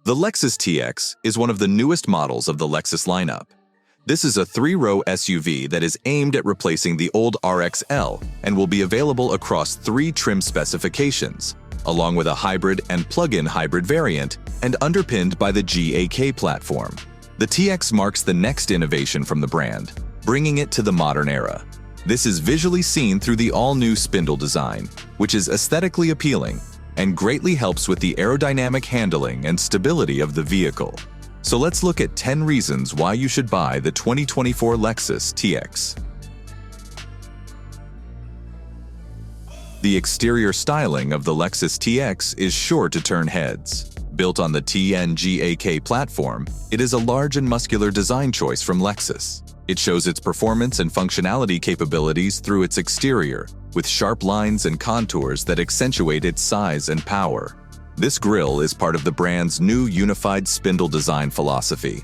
The Lexus TX is one of the newest models of the Lexus lineup. This is a three-row SUV that is aimed at replacing the old RXL and will be available across 3 trim specifications, along with a hybrid and plug-in hybrid variant and underpinned by the GAK platform. The TX marks the next innovation from the brand, bringing it to the modern era. This is visually seen through the all-new Spindle design, which is aesthetically appealing and greatly helps with the aerodynamic handling and stability of the vehicle. So let's look at 10 reasons why you should buy the 2024 Lexus TX. The exterior styling of the Lexus TX is sure to turn heads. Built on the TNGAK platform, it is a large and muscular design choice from Lexus. It shows its performance and functionality capabilities through its exterior, with sharp lines and contours that accentuate its size and power. This grille is part of the brand's new unified Spindle design philosophy.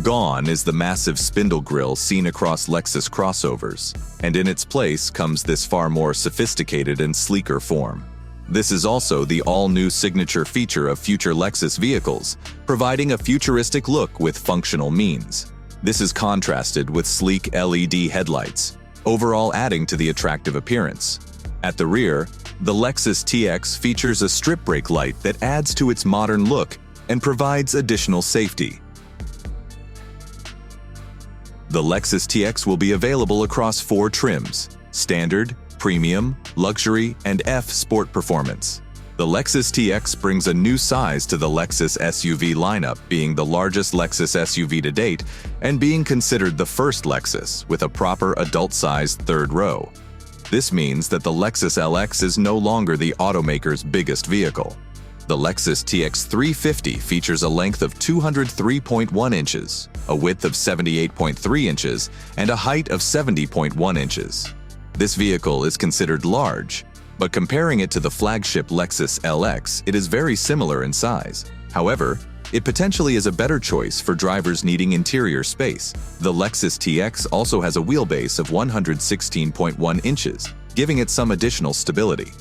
Gone is the massive Spindle grille seen across Lexus crossovers, and in its place comes this far more sophisticated and sleeker form. This is also the all-new signature feature of future Lexus vehicles, providing a futuristic look with functional means. This is contrasted with sleek LED headlights, overall adding to the attractive appearance. At the rear, the Lexus TX features a strip brake light that adds to its modern look and provides additional safety. The Lexus TX will be available across 4 trims: Standard, Premium, Luxury, and F Sport Performance. The Lexus TX brings a new size to the Lexus SUV lineup, being the largest Lexus SUV to date and being considered the first Lexus with a proper adult-sized third row. This means that the Lexus LX is no longer the automaker's biggest vehicle. The Lexus TX 350 features a length of 203.1 inches, a width of 78.3 inches, and a height of 70.1 inches. This vehicle is considered large, but comparing it to the flagship Lexus LX, it is very similar in size. However, it potentially is a better choice for drivers needing interior space. The Lexus TX also has a wheelbase of 116.1 inches, giving it some additional stability.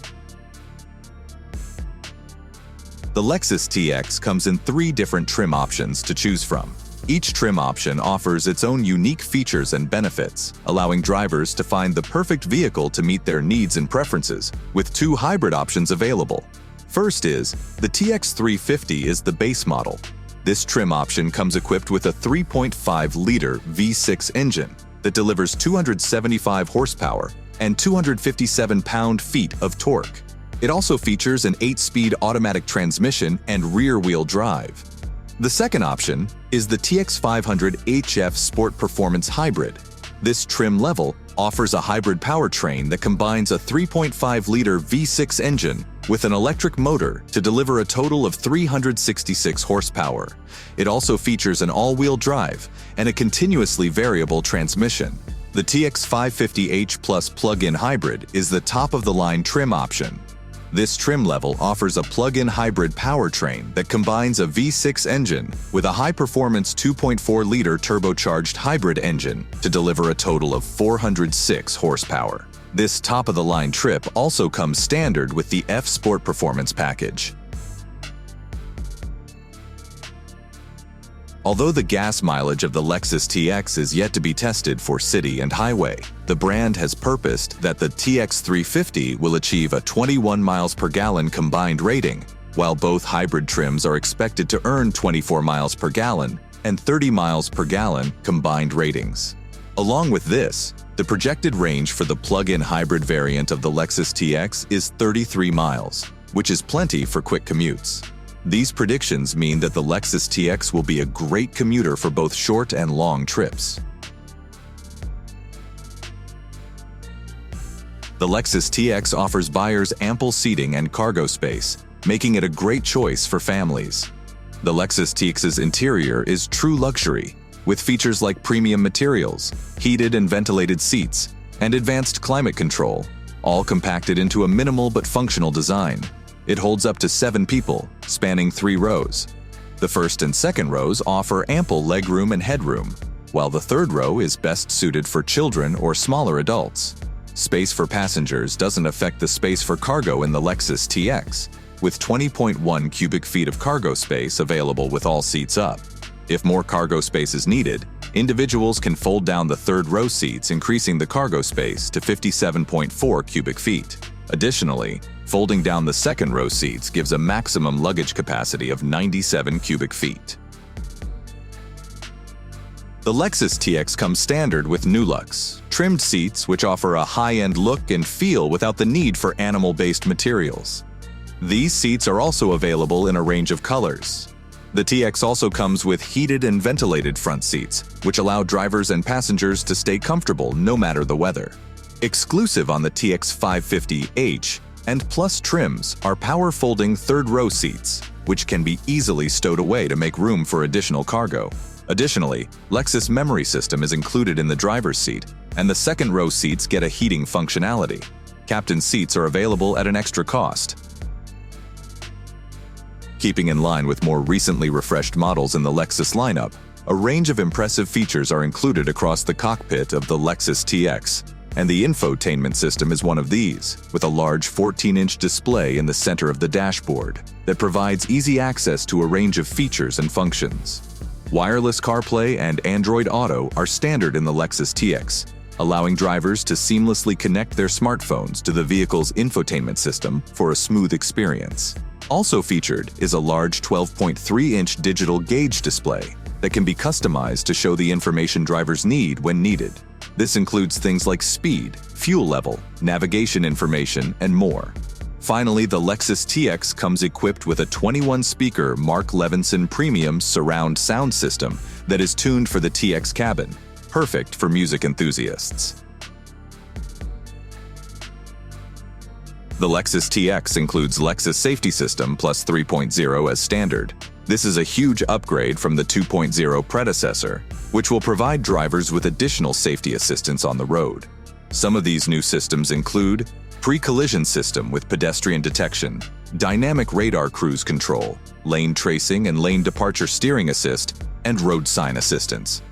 The Lexus TX comes in 3 different trim options to choose from. Each trim option offers its own unique features and benefits, allowing drivers to find the perfect vehicle to meet their needs and preferences, with 2 hybrid options available. First is, the TX 350 is the base model. This trim option comes equipped with a 3.5-liter V6 engine that delivers 275 horsepower and 257 pound-feet of torque. It also features an 8-speed automatic transmission and rear-wheel drive. The second option is the TX 500 HF Sport Performance Hybrid. This trim level offers a hybrid powertrain that combines a 3.5-liter V6 engine with an electric motor to deliver a total of 366 horsepower. It also features an all-wheel drive and a continuously variable transmission. The TX 550H Plus plug-in hybrid is the top-of-the-line trim option. This trim level offers a plug-in hybrid powertrain that combines a V6 engine with a high-performance 2.4-liter turbocharged hybrid engine to deliver a total of 406 horsepower. This top-of-the-line trip also comes standard with the F Sport Performance package. Although the gas mileage of the Lexus TX is yet to be tested for city and highway, the brand has purposed that the TX 350 will achieve a 21 miles per gallon combined rating, while both hybrid trims are expected to earn 24 miles per gallon and 30 miles per gallon combined ratings. Along with this, the projected range for the plug-in hybrid variant of the Lexus TX is 33 miles, which is plenty for quick commutes. These predictions mean that the Lexus TX will be a great commuter for both short and long trips. The Lexus TX offers buyers ample seating and cargo space, making it a great choice for families. The Lexus TX's interior is true luxury, with features like premium materials, heated and ventilated seats, and advanced climate control, all compacted into a minimal but functional design. It holds up to 7 people, spanning 3 rows. The first and second rows offer ample legroom and headroom, while the third row is best suited for children or smaller adults. Space for passengers doesn't affect the space for cargo in the Lexus TX, with 20.1 cubic feet of cargo space available with all seats up. If more cargo space is needed, individuals can fold down the third row seats, increasing the cargo space to 57.4 cubic feet. Additionally, folding down the second row seats gives a maximum luggage capacity of 97 cubic feet. The Lexus TX comes standard with Nulux, trimmed seats which offer a high-end look and feel without the need for animal-based materials. These seats are also available in a range of colors. The TX also comes with heated and ventilated front seats, which allow drivers and passengers to stay comfortable no matter the weather. Exclusive on the TX 550h and Plus trims are power-folding third-row seats, which can be easily stowed away to make room for additional cargo. Additionally, Lexus memory system is included in the driver's seat, and the second-row seats get a heating functionality. Captain's seats are available at an extra cost. Keeping in line with more recently refreshed models in the Lexus lineup, a range of impressive features are included across the cockpit of the Lexus TX, and the infotainment system is one of these, with a large 14-inch display in the center of the dashboard that provides easy access to a range of features and functions. Wireless CarPlay and Android Auto are standard in the Lexus TX, allowing drivers to seamlessly connect their smartphones to the vehicle's infotainment system for a smooth experience. Also featured is a large 12.3-inch digital gauge display that can be customized to show the information drivers need when needed. This includes things like speed, fuel level, navigation information, and more. Finally, the Lexus TX comes equipped with a 21-speaker Mark Levinson Premium surround sound system that is tuned for the TX cabin, perfect for music enthusiasts. The Lexus TX includes Lexus Safety System Plus 3.0 as standard. This is a huge upgrade from the 2.0 predecessor, which will provide drivers with additional safety assistance on the road. Some of these new systems include pre-collision system with pedestrian detection, dynamic radar cruise control, lane tracing and lane departure steering assist, and road sign assistance.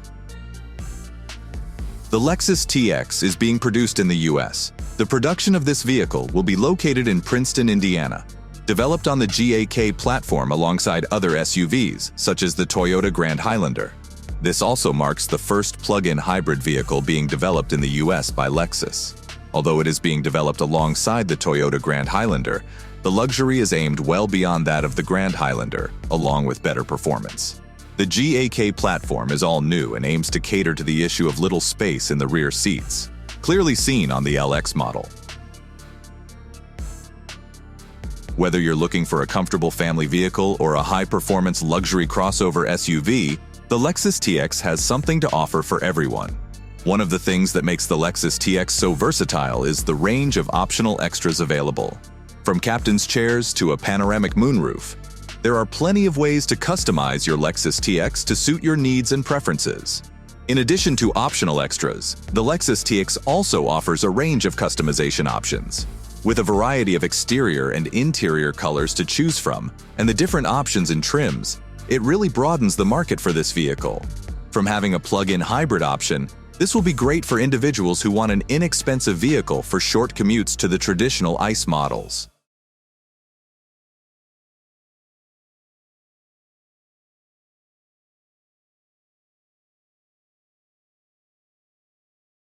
The Lexus TX is being produced in the US. The production of this vehicle will be located in Princeton, Indiana. Developed on the GAK platform alongside other SUVs, such as the Toyota Grand Highlander. This also marks the first plug-in hybrid vehicle being developed in the US by Lexus. Although it is being developed alongside the Toyota Grand Highlander, the luxury is aimed well beyond that of the Grand Highlander, along with better performance. The GAK platform is all new and aims to cater to the issue of little space in the rear seats, clearly seen on the LX model. Whether you're looking for a comfortable family vehicle or a high-performance luxury crossover SUV, the Lexus TX has something to offer for everyone. One of the things that makes the Lexus TX so versatile is the range of optional extras available. From captain's chairs to a panoramic moonroof, there are plenty of ways to customize your Lexus TX to suit your needs and preferences. In addition to optional extras, the Lexus TX also offers a range of customization options. With a variety of exterior and interior colors to choose from, and the different options and trims, it really broadens the market for this vehicle. From having a plug-in hybrid option, this will be great for individuals who want an inexpensive vehicle for short commutes to the traditional ICE models.